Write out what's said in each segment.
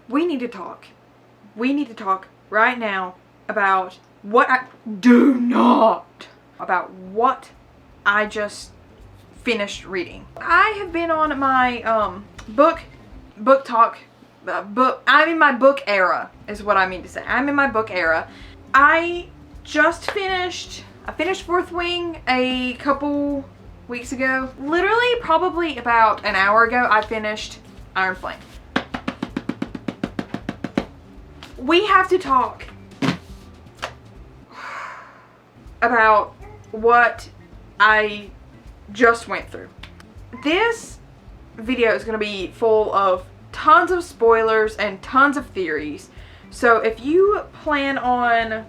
we need to talk. We need to talk right now about what I do not about what I just finished reading. I have been on my book talk I'm in my book era is what I mean to say. I'm in my book era. I finished Fourth Wing a couple weeks ago. Literally probably about an hour ago I finished Iron Flame. We have to talk about what I just went through. This video is going to be full of tons of spoilers and tons of theories. So if you plan on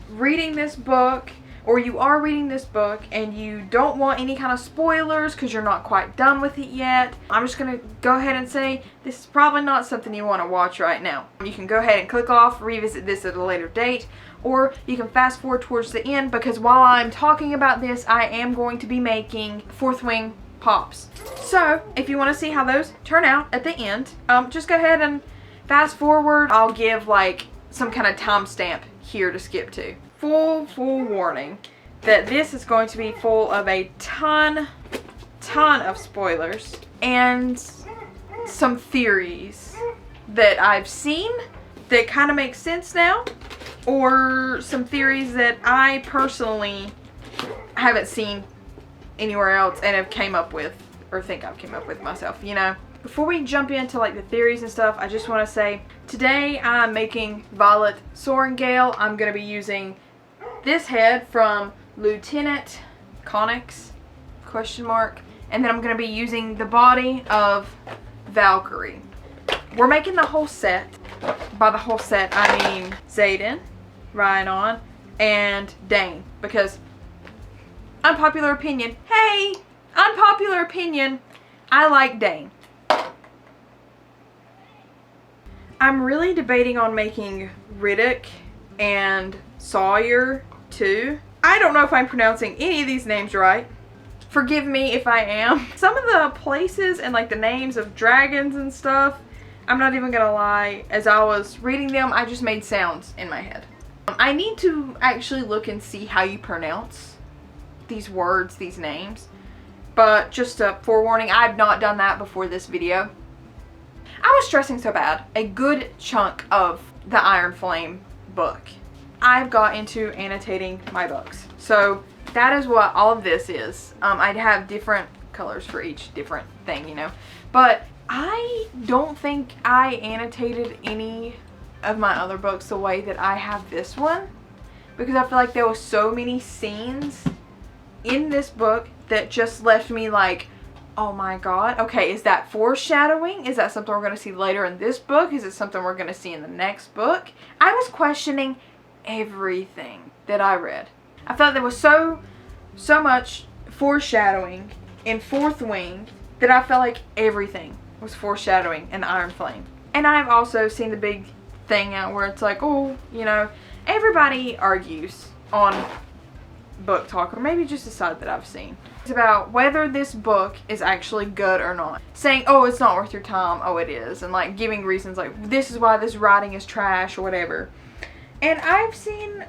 reading this book, or you are reading this book and you don't want any kind of spoilers because you're not quite done with it yet, I'm just going to go ahead and say this is probably not something you want to watch right now. You can go ahead and click off, revisit this at a later date, or you can fast forward towards the end, because while I'm talking about this, I am going to be making Fourth Wing pops. So if you want to see how those turn out at the end, just go ahead and fast forward. I'll give like some kind of timestamp here to skip to. Full warning that this is going to be full of a ton of spoilers and some theories that I've seen that kind of make sense now, or some theories that I personally haven't seen anywhere else and have came up with, or think I've came up with myself, you know. Before we jump into like the theories and stuff, I just want to say today I'm making Violet Sorrengail. I'm going to be using this head from Lieutenant Connix, ? And then I'm going to be using the body of Valkyrie. We're making the whole set. By the whole set, I mean Xaden, Rhiannon, and Dane. Because, unpopular opinion, hey, unpopular opinion, I like Dane. I'm really debating on making Riddick and Sawyer too. I don't know if I'm pronouncing any of these names right. Forgive me if I am. Some of the places and like the names of dragons and stuff, I'm not even gonna lie, as I was reading them, I just made sounds in my head. I need to actually look and see how you pronounce these words, these names. But just a forewarning, I've not done that before this video. I was stressing so bad. A good chunk of the Iron Flame book, I've got into annotating my books. So that is what all of this is. I'd have different colors for each different thing, you know. But I don't think I annotated any of my other books the way that I have this one, because I feel like there were so many scenes in this book that just left me like, oh my god, okay, is that foreshadowing? Is that something we're going to see later in this book? Is it something we're going to see in the next book? I was questioning everything that I read. I thought there was so much foreshadowing in Fourth Wing that I felt like everything was foreshadowing in Iron Flame. And I've also seen the big thing out where it's like, oh, you know, everybody argues on book talk, or maybe just the side that I've seen. It's about whether this book is actually good or not. Saying, oh, it's not worth your time, oh, it is. And like giving reasons like, this is why this writing is trash or whatever. And I've seen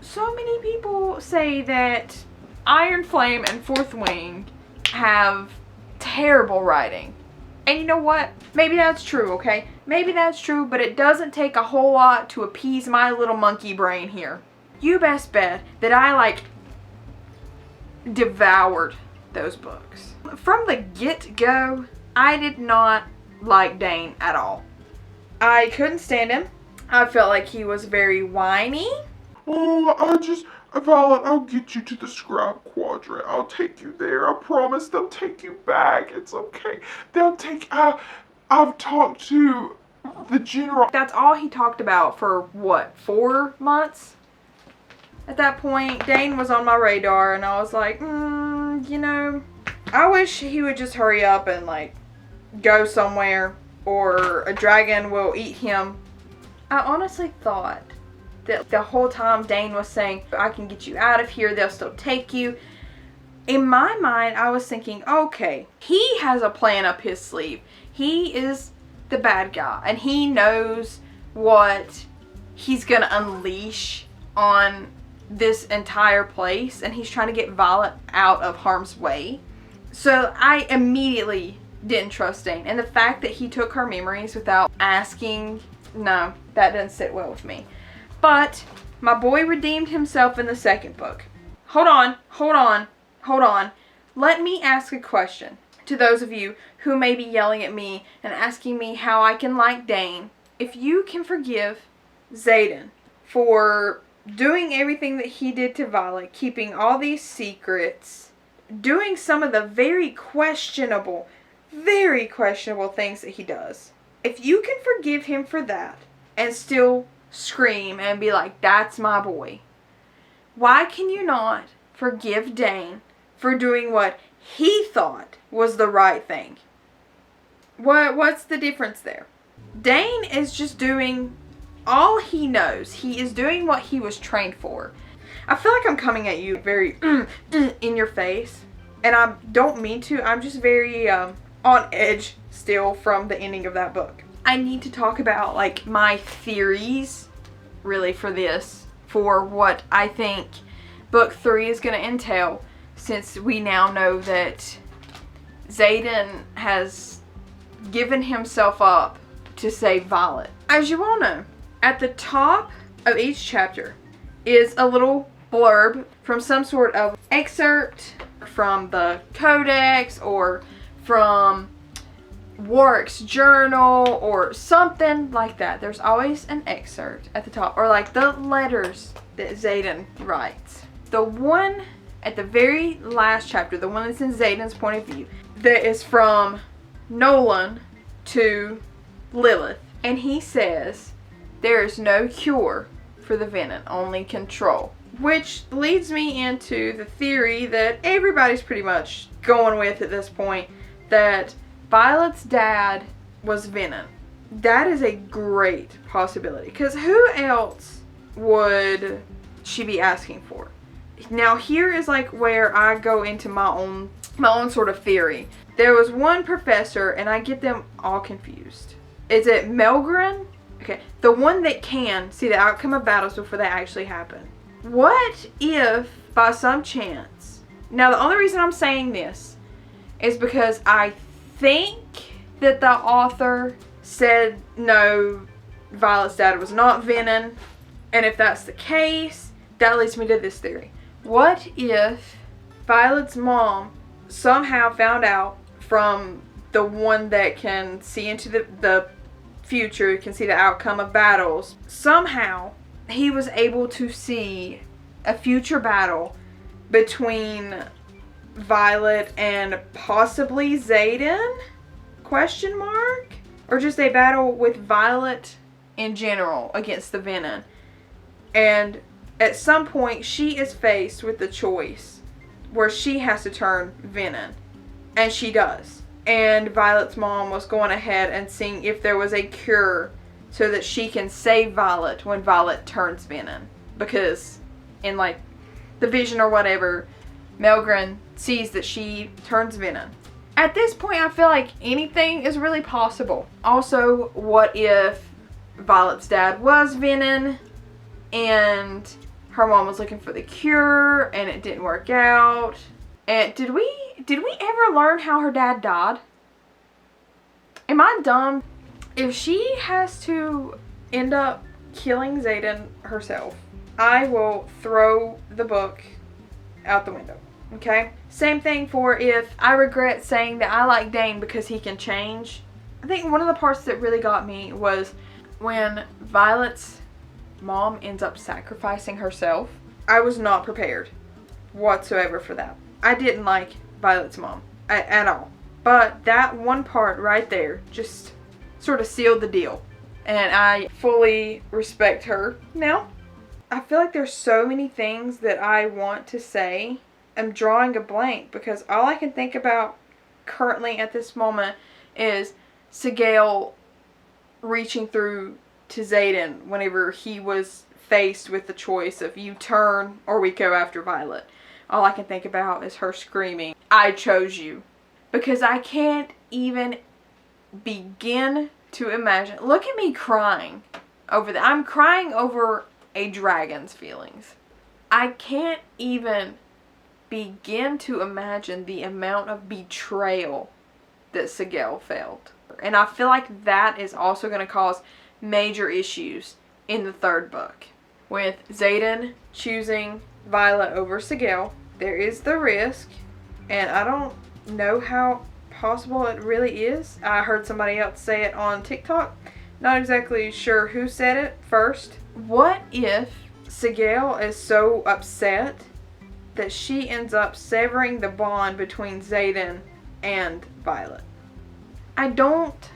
so many people say that Iron Flame and Fourth Wing have terrible writing. And you know what? Maybe that's true, okay? Maybe that's true, but it doesn't take a whole lot to appease my little monkey brain here. You best bet that I like devoured those books. From the get-go, I did not like Dane at all. I couldn't stand him. I felt like he was very whiny. Oh, Violet, I'll get you to the Scribe Quadrant. I'll take you there. I promise they'll take you back. It's okay. I've talked to the general. That's all he talked about for, what, 4 months? At that point, Dane was on my radar, and I was like, you know, I wish he would just hurry up and, like, go somewhere, or a dragon will eat him. I honestly thought that the whole time Dane was saying, I can get you out of here, they'll still take you. In my mind, I was thinking, okay, he has a plan up his sleeve. He is the bad guy, and he knows what he's gonna unleash on this entire place, and he's trying to get Violet out of harm's way. So I immediately didn't trust Dane, and the fact that he took her memories without asking, no, that doesn't sit well with me. But my boy redeemed himself in the second book. Hold on. Let me ask a question to those of you who may be yelling at me and asking me how I can like Dane. If you can forgive Xaden for doing everything that he did to Violet, keeping all these secrets, doing some of the very questionable things that he does. If you can forgive him for that and still scream and be like, that's my boy, why can you not forgive Dane for doing what he thought was the right thing? What's the difference there? Dane is just doing all he knows. He is doing what he was trained for. I feel like I'm coming at you very in your face, and I don't mean to. I'm just very on edge still from the ending of that book. I need to talk about like my theories really for this, for what I think book 3 is going to entail, since we now know that Xaden has given himself up to save Violet. As you all know, at the top of each chapter is a little blurb from some sort of excerpt from the Codex or from Warwick's journal or something like that. There's always an excerpt at the top, or like the letters that Xaden writes. The one at the very last chapter, the one that's in Xaden's point of view, that is from Nolan to Lilith, and he says there is no cure for the venom, only control. Which leads me into the theory that everybody's pretty much going with at this point, that Violet's dad was Venom. That is a great possibility, because who else would she be asking for? Now here is like where I go into my own sort of theory. There was one professor, and I get them all confused. Is it Melgren? Okay, the one that can see the outcome of battles before they actually happen. What if, by some chance... Now, the only reason I'm saying this is because I think that the author said, no, Violet's dad was not Venom. And if that's the case, that leads me to this theory. What if Violet's mom somehow found out from the one that can see into the future, can see the outcome of battles, somehow he was able to see a future battle between Violet and possibly Xaden? Question mark? Or just a battle with Violet in general against the Venom. And at some point she is faced with the choice where she has to turn Venom. And she does. And Violet's mom was going ahead and seeing if there was a cure so that she can save Violet when Violet turns Venom. Because in like the vision or whatever, Melgren sees that she turns Venom. At this point, I feel like anything is really possible. Also, what if Violet's dad was Venom and her mom was looking for the cure and it didn't work out? And did we ever learn how her dad died? Am I dumb? If she has to end up killing Xaden herself, I will throw the book out the window. Okay? Same thing for if I regret saying that I like Dane because he can change. I think one of the parts that really got me was when Violet's mom ends up sacrificing herself. I was not prepared whatsoever for that. I didn't like Violet's mom at all. But that one part right there just sort of sealed the deal. And I fully respect her now. I feel like there's so many things that I want to say. I'm drawing a blank because all I can think about currently at this moment is Sigale reaching through to Xaden whenever he was faced with the choice of you turn or we go after Violet. All I can think about is her screaming, I chose you. Because I can't even begin to imagine. Look at me crying over that. I'm crying over a dragon's feelings. I can't even begin to imagine the amount of betrayal that Sigel felt. And I feel like that is also going to cause major issues in the third book. With Xaden choosing Violet over Sigel, there is the risk, and I don't know how possible it really is. I heard somebody else say it on TikTok. Not exactly sure who said it first. What if Sigel is so upset that she ends up severing the bond between Xaden and Violet? I don't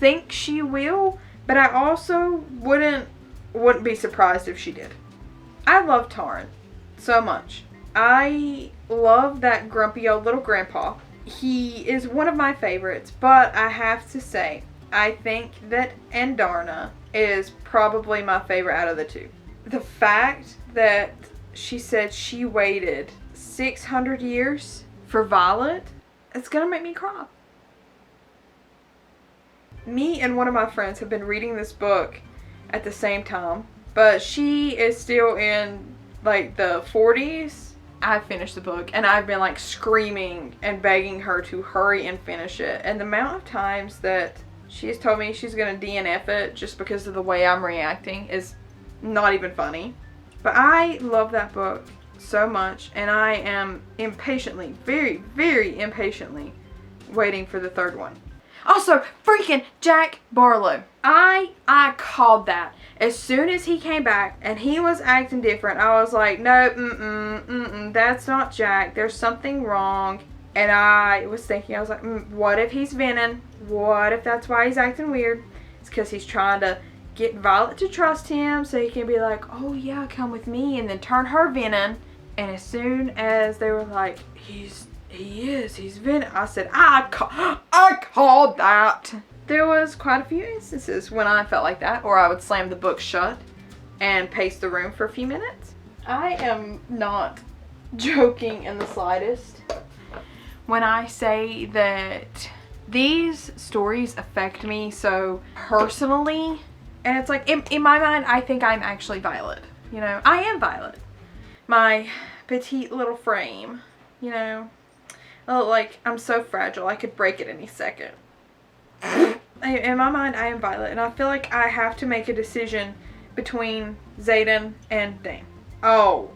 think she will, but I also wouldn't be surprised if she did. I love Taran so much. I love that grumpy old little grandpa. He is one of my favorites, but I have to say, I think that Andarna is probably my favorite out of the two. The fact that she said she waited 600 years for Violet, it's gonna make me cry. Me and one of my friends have been reading this book at the same time, but she is still in like the 40s. I finished the book and I've been like screaming and begging her to hurry and finish it. And the amount of times that she has told me she's going to DNF it just because of the way I'm reacting is not even funny. But I love that book so much, and I am impatiently, very, very impatiently waiting for the third one. Also, freaking Jack Barlow. I called that. As soon as he came back and he was acting different, I was like, no, that's not Jack. There's something wrong. And I was thinking, I was like, what if he's Venom? What if that's why he's acting weird? It's because he's trying to get Violet to trust him so he can be like, oh yeah, come with me, and then turn her Venom. And as soon as they were like, he's Venom, I said, I called that. There was quite a few instances when I felt like that, or I would slam the book shut and pace the room for a few minutes. I am not joking in the slightest when I say that these stories affect me so personally. And it's like, in my mind, I think I'm actually Violet. You know, I am Violet. My petite little frame, you know. Oh, like, I'm so fragile. I could break it any second. In my mind, I am Violet. And I feel like I have to make a decision between Xaden and Dane. Oh,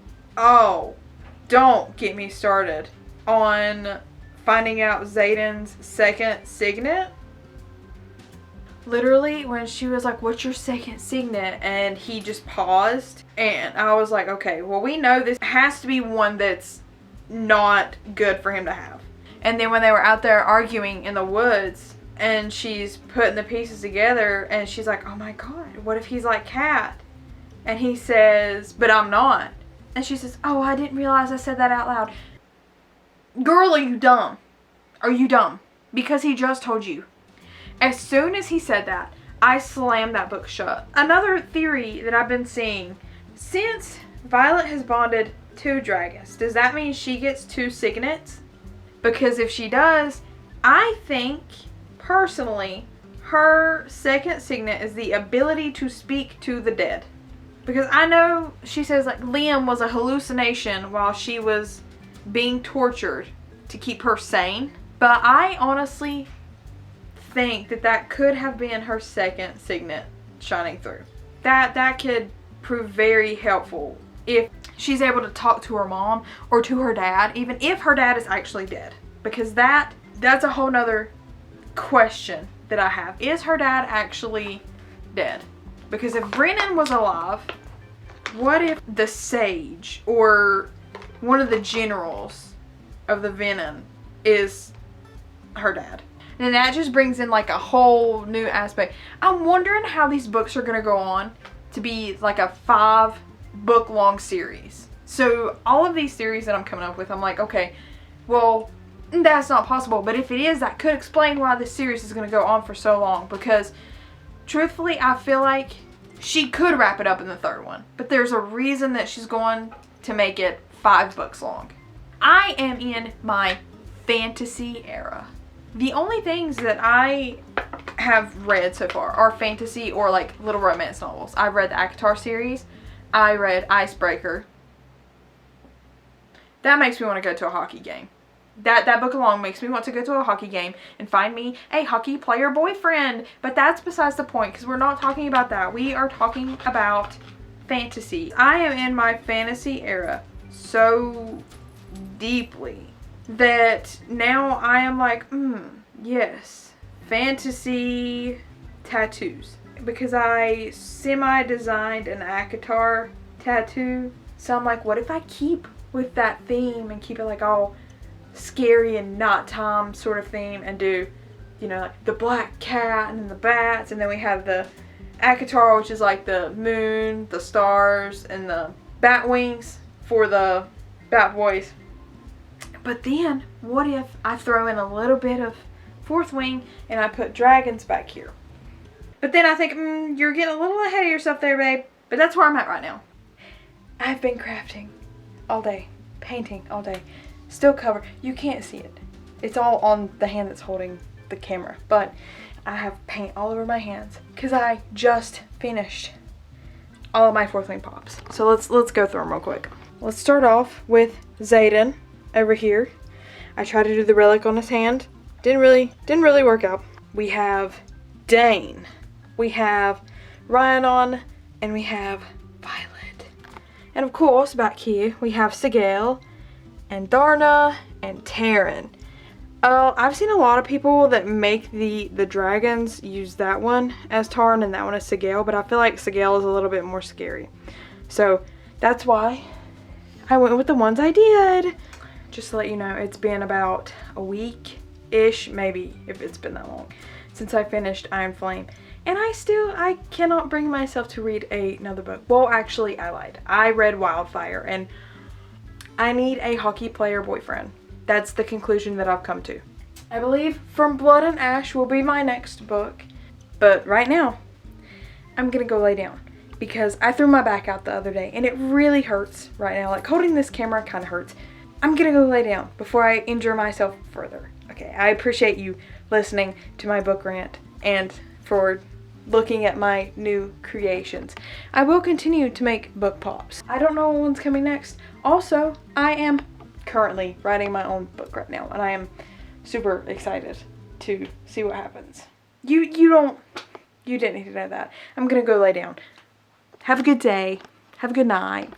don't get me started on finding out Xaden's second signet. Literally, when she was like, what's your second signet? And he just paused. And I was like, okay, well, we know this has to be one that's not good for him to have. And then when they were out there arguing in the woods, and she's putting the pieces together, and she's like, oh my god, what if he's like Cat? And he says, but I'm not. And she says, oh, I didn't realize I said that out loud. Girl, are you dumb? Are you dumb? Because he just told you. As soon as he said that, I slammed that book shut. Another theory that I've been seeing, since Violet has bonded to Dragus, does that mean she gets 2 signets? Because if she does, I think, personally, her second signet is the ability to speak to the dead. Because I know she says like Liam was a hallucination while she was being tortured to keep her sane. But I honestly think that could have been her second signet shining through. That could prove very helpful if she's able to talk to her mom or to her dad, even if her dad is actually dead. Because that's a whole nother question that I have. Is her dad actually dead? Because if Brennan was alive, what if the sage or one of the generals of the Venom is her dad? And that just brings in like a whole new aspect. I'm wondering how these books are going to go on to be like a 5-book long series. So all of these theories that I'm coming up with, I'm like, okay, well, that's not possible. But if it is, that could explain why this series is going to go on for so long. Because truthfully, I feel like she could wrap it up in the third one. But there's a reason that she's going to make it 5 books long. I am in my fantasy era. The only things that I have read so far are fantasy or like little romance novels. I've read the ACOTAR series. I read Icebreaker. That makes me want to go to a hockey game. That book alone makes me want to go to a hockey game and find me a hockey player boyfriend. But that's besides the point, because we're not talking about that. We are talking about fantasy. I am in my fantasy era so deeply that now I am like, yes, fantasy tattoos. Because I semi-designed an ACOTAR tattoo. So I'm like, what if I keep with that theme and keep it like all scary and not Tom sort of theme, and do, you know, like the black cat and the bats, and then we have the ACOTAR, which is like the moon, the stars, and the bat wings for the bat boys. But then what if I throw in a little bit of fourth wing and I put dragons back here? But then I think, you're getting a little ahead of yourself there, babe. But that's where I'm at right now. I've been crafting all day, painting all day. Still covered. You can't see it. It's all on the hand that's holding the camera. But I have paint all over my hands because I just finished all of my fourth wing pops. So let's go through them real quick. Let's start off with Zayden over here. I tried to do the relic on his hand. Didn't really work out. We have Dane. We have Rhiannon, and we have Violet. And of course, back here, we have Sigale, and Darna, and Taryn. I've seen a lot of people that make the dragons use that one as Taryn and that one as Sigale, but I feel like Sigale is a little bit more scary. So that's why I went with the ones I did. Just to let you know, it's been about a week-ish, maybe, if it's been that long, since I finished Iron Flame. And I cannot bring myself to read another book. Well, actually, I lied. I read Wildfire, and I need a hockey player boyfriend. That's the conclusion that I've come to. I believe From Blood and Ash will be my next book. But right now, I'm gonna go lay down. Because I threw my back out the other day, and it really hurts right now. Like, holding this camera kind of hurts. I'm gonna go lay down before I injure myself further. Okay, I appreciate you listening to my book rant and for looking at my new creations. I will continue to make book pops. I don't know what's coming next. Also, I am currently writing my own book right now, and I am super excited to see what happens. You didn't need to know that. I'm gonna go lay down. Have a good day. Have a good night.